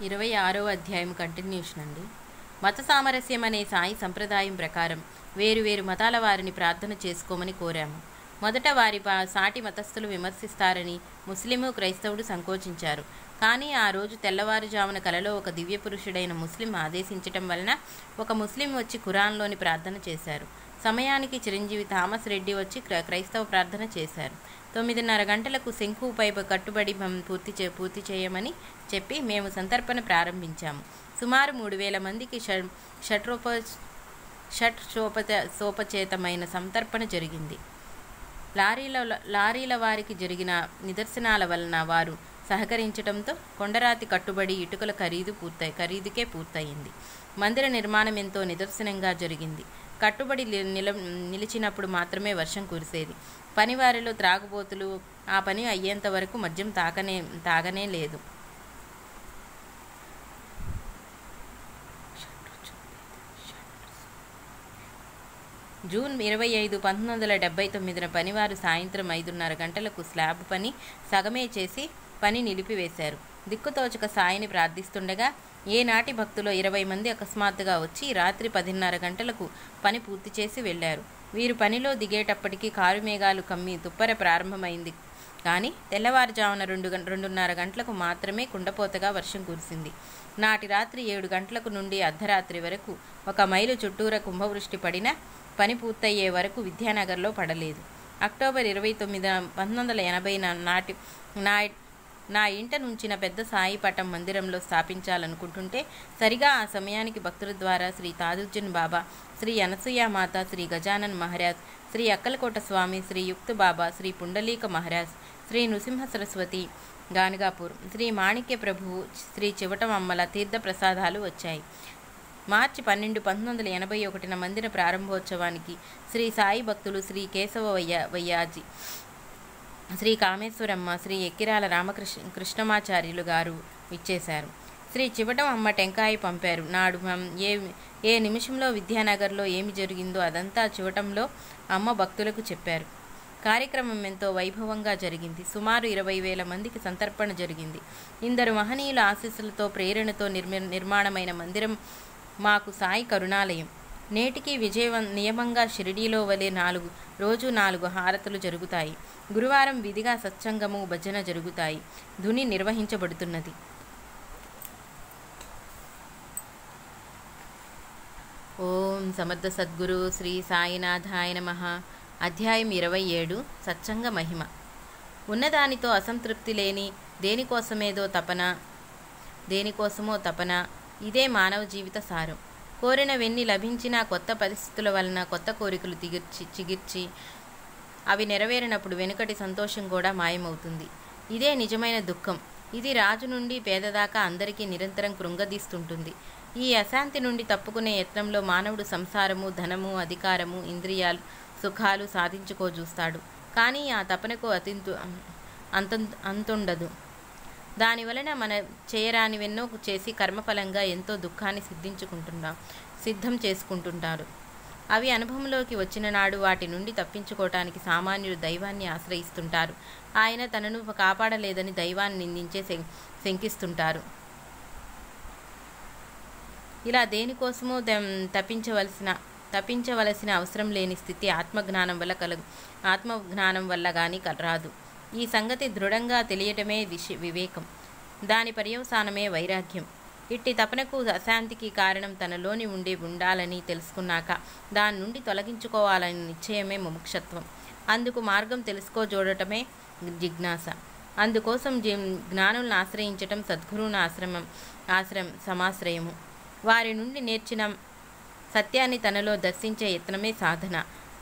26వ అధ్యాయం కంటిన్యూషన్ అండి. మత సామరస్యం అనే సాయి సంప్రదాయం ప్రకారం వేరువేరు మతాల వారిని ప్రార్థన చేసుకోమని కోరాము. మొదట వారి సాటి మతస్థులు విమర్శిస్తారని ముస్లిము క్రైస్తవుడు సంకోచించారు. కానీ ఆ రోజు తెల్లవారుజామున కలలో ఒక దివ్య పురుషుడైన ముస్లిం ఆదేశించటం వలన ఒక ముస్లిం వచ్చి ఖురాన్లోని ప్రార్థన చేశారు. సమయానికి చిరంజీవి థామస్ రెడ్డి వచ్చి క్రైస్తవ ప్రార్థన చేశారు. 9:30 గంటలకు శంఖుపై కట్టుబడి పూర్తి చేయమని చెప్పి మేము సంతర్పణ ప్రారంభించాము. సుమారు 3,000 మందికి షోపచేతమైన సంతర్పణ జరిగింది. లారీల వారికి జరిగిన నిదర్శనాల వలన వారు సహకరించడంతో కొండరాతి కట్టుబడి ఇటుకల ఖరీదుకే పూర్తయింది. మందిర నిర్మాణం ఎంతో నిదర్శనంగా జరిగింది. కట్టుబడి నిలిచినప్పుడు మాత్రమే వర్షం కురిసేది. పనివారిలో త్రాగుబోతులు ఆ పని అయ్యేంత వరకు మద్యం తాగనే లేదు. జూన్ 25, 1979 పనివారు సాయంత్రం 5:30 గంటలకు స్లాబ్ పని సగమే చేసి పని నిలిపివేశారు. దిక్కుతోచక సాయిని ప్రార్థిస్తుండగా ఏనాటి భక్తులు 20 మంది అకస్మాత్తుగా వచ్చి రాత్రి 10:30 గంటలకు పని పూర్తి చేసి వెళ్లారు. వీరు పనిలో దిగేటప్పటికీ కారు మేఘాలు కమ్మి తుప్పర ప్రారంభమైంది. కానీ తెల్లవారుజామున 2:30 గంటలకు మాత్రమే కుండపోతగా వర్షం కురిసింది. నాటి రాత్రి 7 గంటలకు నుండి అర్ధరాత్రి వరకు 1 మైలు చుట్టూరా కుంభవృష్టి పడినా పని పూర్తయ్యే వరకు విద్యానగర్లో పడలేదు. అక్టోబర్ 29, 1980 నా ఇంట నుంచిన పెద్ద సాయి పటం మందిరంలో స్థాపించాలనుకుంటుంటే సరిగా ఆ సమయానికి భక్తుల ద్వారా శ్రీ తాజుద్దీన్ బాబా, శ్రీ అనసూయామాత, శ్రీ గజానన్ మహారాజ్, శ్రీ అక్కలకోట స్వామి, శ్రీ యుక్త బాబా, శ్రీ పుండలీక మహారాజ్, శ్రీ నృసింహ సరస్వతి గానగాపూర్, శ్రీ మాణిక్య ప్రభువు, శ్రీ చివటం అమ్మల తీర్థ ప్రసాదాలు వచ్చాయి. మార్చి 12, 1981 మందిర ప్రారంభోత్సవానికి శ్రీ సాయి భక్తులు శ్రీ కేశవ వయ్యాజీ, శ్రీ కామేశ్వరమ్మ, శ్రీ ఎక్కిరాల కృష్ణమాచార్యులు గారు ఇచ్చేశారు. శ్రీ చివటం అమ్మ టెంకాయ పంపారు. నాడు ఏ నిమిషంలో విద్యానగర్లో ఏమి జరిగిందో అదంతా చివటంలో అమ్మ భక్తులకు చెప్పారు. కార్యక్రమం ఎంతో వైభవంగా జరిగింది. సుమారు 20,000 మందికి సంతర్పణ జరిగింది. ఇందరు మహనీయుల ఆశీస్సులతో ప్రేరణతో నిర్మాణమైన మందిరం మాకు సాయి కరుణాలయం. నేటికి నియమంగా షిరిడీలో వలె 4 హారతులు జరుగుతాయి. గురువారం విధిగా సత్సంగము, భజన జరుగుతాయి. ధుని నిర్వహించబడుతున్నది. ఓం సమర్థ సద్గురు శ్రీ సాయినాథాయ నమః. అధ్యాయం 27 సత్సంగ మహిమ. ఉన్నదానితో అసంతృప్తి లేని, దేనికోసమో తపన ఇదే మానవ జీవిత సారం. కోరినవెన్ని లభించినా కొత్త పరిస్థితుల వలన కొత్త కోరికలు చిగిర్చి అవి నెరవేరినప్పుడు వెనుకటి సంతోషం కూడా మాయమవుతుంది. ఇదే నిజమైన దుఃఖం. ఇది రాజు నుండి పేదదాకా అందరికీ నిరంతరం కృంగదీస్తుంటుంది. ఈ అశాంతి నుండి తప్పుకునే యత్నంలో మానవుడు సంసారము, ధనము, అధికారము, ఇంద్రియాలు, సుఖాలు సాధించుకోజూస్తాడు. కానీ ఆ తపనకు అంతుండదు. దానివలన మన చేయరానివెన్నో చేసి కర్మఫలంగా ఎంతో దుఃఖాన్ని సిద్ధం చేసుకుంటుంటారు. అవి అనుభవంలోకి వచ్చిన నాడు వాటి నుండి తప్పించుకోవటానికి సామాన్యుడు దైవాన్ని ఆశ్రయిస్తుంటారు. ఆయన తనను కాపాడలేదని దైవాన్ని నిందించే శంకిస్తుంటారు. ఇలా దేనికోసమో తప్పించవలసిన అవసరం లేని స్థితి ఆత్మజ్ఞానం వల్ల కానీ రాదు. ఈ సంగతి దృఢంగా తెలియటమే వివేకం. దాని పర్యవసానమే వైరాగ్యం. ఇట్టి తపనకు, అశాంతికి కారణం తనలోని ఉండాలని తెలుసుకున్నాక దాని నుండి తొలగించుకోవాలని నిశ్చయమే ముముక్షత్వం. అందుకు మార్గం తెలుసుకోజోడటమే జిజ్ఞాస. అందుకోసం జ్ఞానులను ఆశ్రయించటం సద్గురువుని సమాశ్రయము. వారి నుండి నేర్చిన సత్యాన్ని తనలో దర్శించే యత్నమే సాధన,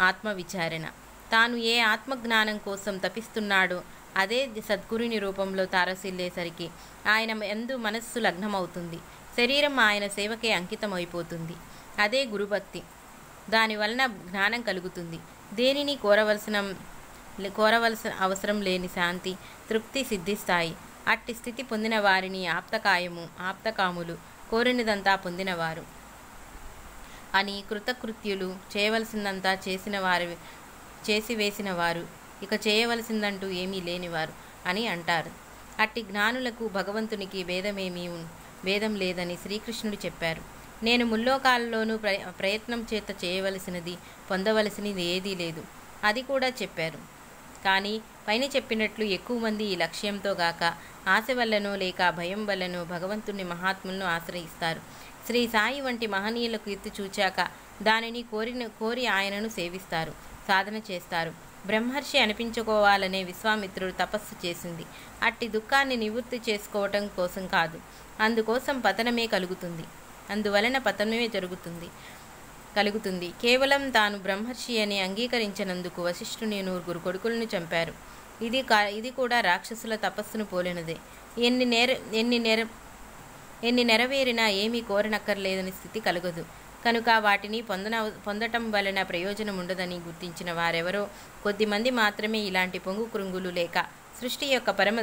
ఆత్మవిచారణ. తాను ఏ ఆత్మజ్ఞానం కోసం తపిస్తున్నాడో అదే సద్గురుని రూపంలో తారసిల్లేసరికి ఆయన యందు మనస్సు లగ్నమవుతుంది. శరీరం ఆయన సేవకే అంకితమైపోతుంది. అదే గురుభక్తి. దానివలన జ్ఞానం కలుగుతుంది. దేనిని కోరవలసిన అవసరం లేని శాంతి, తృప్తి సిద్ధిస్తాయి. అట్టి స్థితి పొందిన వారిని ఆప్తకాములు, కోరినదంతా పొందినవారు అని, కృతకృత్యులు, చేయవలసిందంతా చేసివేసిన వారు, ఇక చేయవలసిందంటూ ఏమీ లేనివారు అని అంటారు. అట్టి జ్ఞానులకు భగవంతునికి భేదమేమీ భేదం లేదని శ్రీకృష్ణుడు చెప్పారు. నేను ముల్లోకాలలోనూ ప్రయత్నం చేత చేయవలసినది పొందవలసినది ఏదీ లేదు అది కూడా చెప్పారు. కానీ పైన చెప్పినట్లు ఎక్కువ మంది ఈ లక్ష్యంతో గాక ఆశ వల్లనో లేక భయం వల్లనో భగవంతుని మహాత్ములను ఆశ్రయిస్తారు. శ్రీ సాయి వంటి మహనీయుల కీర్తి చూచాక దానిని కోరి ఆయనను సేవిస్తారు, సాధన చేస్తారు. బ్రహ్మర్షి అనిపించుకోవాలనే విశ్వామిత్రుడు తపస్సు చేసింది అట్టి దుఃఖాన్ని నివృత్తి చేసుకోవటం కోసం కాదు, అందుకోసం పతనమే అందువలన పతనమే కలుగుతుంది. కేవలం తాను బ్రహ్మర్షి అని అంగీకరించినందుకు వశిష్ఠుని 9 కొడుకులను చంపారు. ఇది కూడా రాక్షసుల తపస్సును పోలినదే. ఎన్ని నెరవేరినా ఏమీ కోరనక్కర్లేదని స్థితి కలుగదు. కనుక వాటిని పొందటం వలన ప్రయోజనం ఉండదని గుర్తించిన వారెవరో కొద్దిమంది మాత్రమే ఇలాంటి పొంగు కృంగులు లేక సృష్టి యొక్క పరమ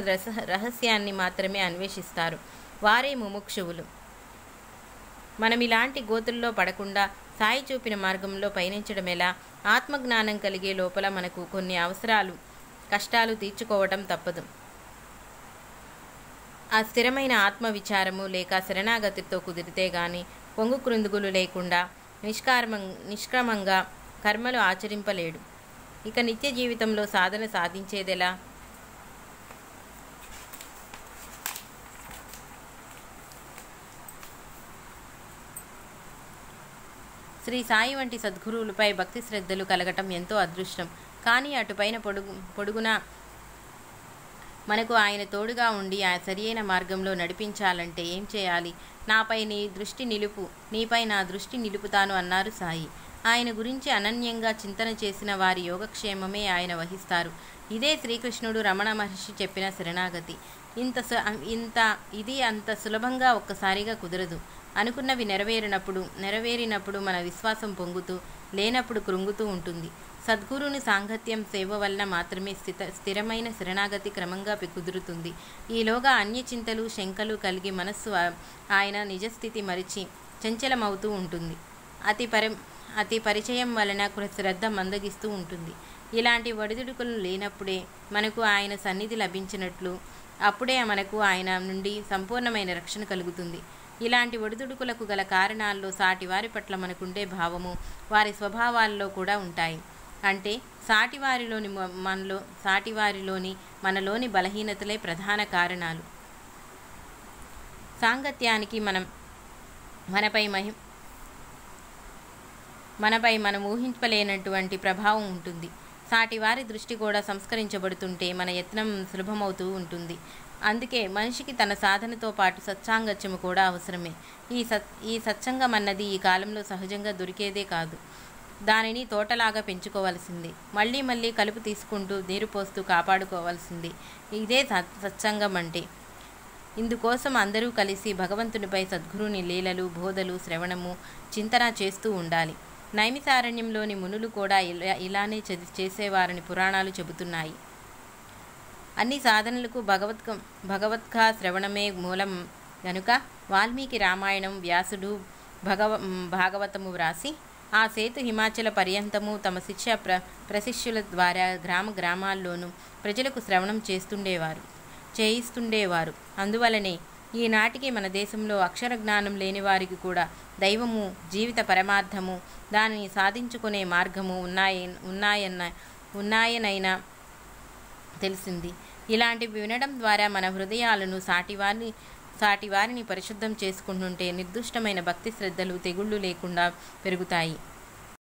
రహస్యాన్ని మాత్రమే అన్వేషిస్తారు. వారే ముముక్షువులు. మనం ఇలాంటి గోతుల్లో పడకుండా సాయి చూపిన మార్గంలో పయనించడం ఎలా? ఆత్మజ్ఞానం కలిగే లోపల మనకు కొన్ని కష్టాలు తీర్చుకోవటం తప్పదు. ఆ స్థిరమైన ఆత్మ విచారము లేక శరణాగతితో కుదిరితే గాని పొంగు కృందుగులు లేకుండా నిష్క్రమంగా కర్మలు ఆచరింపలేడు. ఇక నిత్య జీవితంలో సాధన సాధించేదెలా? శ్రీ సాయి వంటి సద్గురువులపై భక్తి శ్రద్ధలు కలగటం ఎంతో అదృష్టం. కానీ అటుపైన పొడుగునా మనకు ఆయన తోడుగా ఉండి ఆ సరియైన మార్గంలో నడిపించాలంటే ఏం చేయాలి? నాపై నీ దృష్టి నిలుపు, నీపై నా దృష్టి నిలుపుతాను అన్నారు సాయి. ఆయన గురించి అనన్యంగా చింతన చేసిన వారి యోగక్షేమమే ఆయన వహిస్తారు. ఇదే శ్రీకృష్ణుడు రమణ మహర్షి చెప్పిన శరణాగతి. ఇది అంత సులభంగా ఒక్కసారిగా కుదరదు. అనుకున్నవి నెరవేరినప్పుడు మన విశ్వాసం పొంగుతూ, లేనప్పుడు కృంగుతూ ఉంటుంది. సద్గురుని సాంగత్యం సేవ వలన మాత్రమే స్థిరమైన శరణాగతి క్రమంగా కుదురుతుంది. ఈలోగా అన్యచింతలు శంకలు కలిగి మనస్సు ఆయన నిజస్థితి మరిచి చంచలమవుతూ ఉంటుంది. అతి పరిచయం వలన శ్రద్ధ మందగిస్తూ ఉంటుంది. ఇలాంటి ఒడిదుడుకులు లేనప్పుడే మనకు ఆయన సన్నిధి లభించినట్లు, అప్పుడే మనకు ఆయన నుండి సంపూర్ణమైన రక్షణ కలుగుతుంది. ఇలాంటి ఒడిదుడుకులకు గల కారణాల్లో సాటివారి పట్ల మనకుండే భావము వారి స్వభావాల్లో కూడా ఉంటాయి. అంటే సాటివారిలోని మనలోని బలహీనతలే ప్రధాన కారణాలు. సాంగత్యానికి మనపై మనం ఊహించలేనటువంటి ప్రభావం ఉంటుంది. సాటివారి దృష్టి కూడా సంస్కరించబడుతుంటే మన యత్నం సులభమవుతూ ఉంటుంది. అందుకే మనిషికి తన సాధనతో పాటు సత్సాంగత్యము కూడా అవసరమే. ఈ సత్సంగం అన్నది ఈ కాలంలో సహజంగా దొరికేదే కాదు. దానిని తోటలాగా పెంచుకోవాల్సింది. మళ్ళీ కలుపు తీసుకుంటూ నీరు పోస్తూ కాపాడుకోవాల్సింది. ఇదే సత్సంగం అంటే. ఇందుకోసం అందరూ కలిసి భగవంతునిపై సద్గురుని లీలలు, బోధలు, శ్రవణము, చింతన చేస్తూ ఉండాలి. నైమిసారణ్యంలోని మునులు కూడా ఇలానే చేసేవారని పురాణాలు చెబుతున్నాయి. అన్ని సాధనలకు భగవద్గా శ్రవణమే మూలం గనుక వాల్మీకి రామాయణం, వ్యాసుడు భాగవతము వ్రాసి ఆ సేతు హిమాచల పర్యంతము తమ ప్రశిష్యుల ద్వారా గ్రామాల్లోనూ ప్రజలకు శ్రవణం చేయిస్తుండేవారు. అందువలనే ఈనాటికి మన దేశంలో అక్షర జ్ఞానం లేని వారికి కూడా దైవము, జీవిత పరమార్థము, దానిని సాధించుకునే మార్గము ఉన్నాయనైనా తెలిసింది. ఇలాంటివి వినడం ద్వారా మన హృదయాలను సాటివారిని పరిశుద్ధం చేసుకుంటుంటే నిర్దుష్టమైన భక్తి శ్రద్ధలు తెగుళ్ళు లేకుండా పెరుగుతాయి.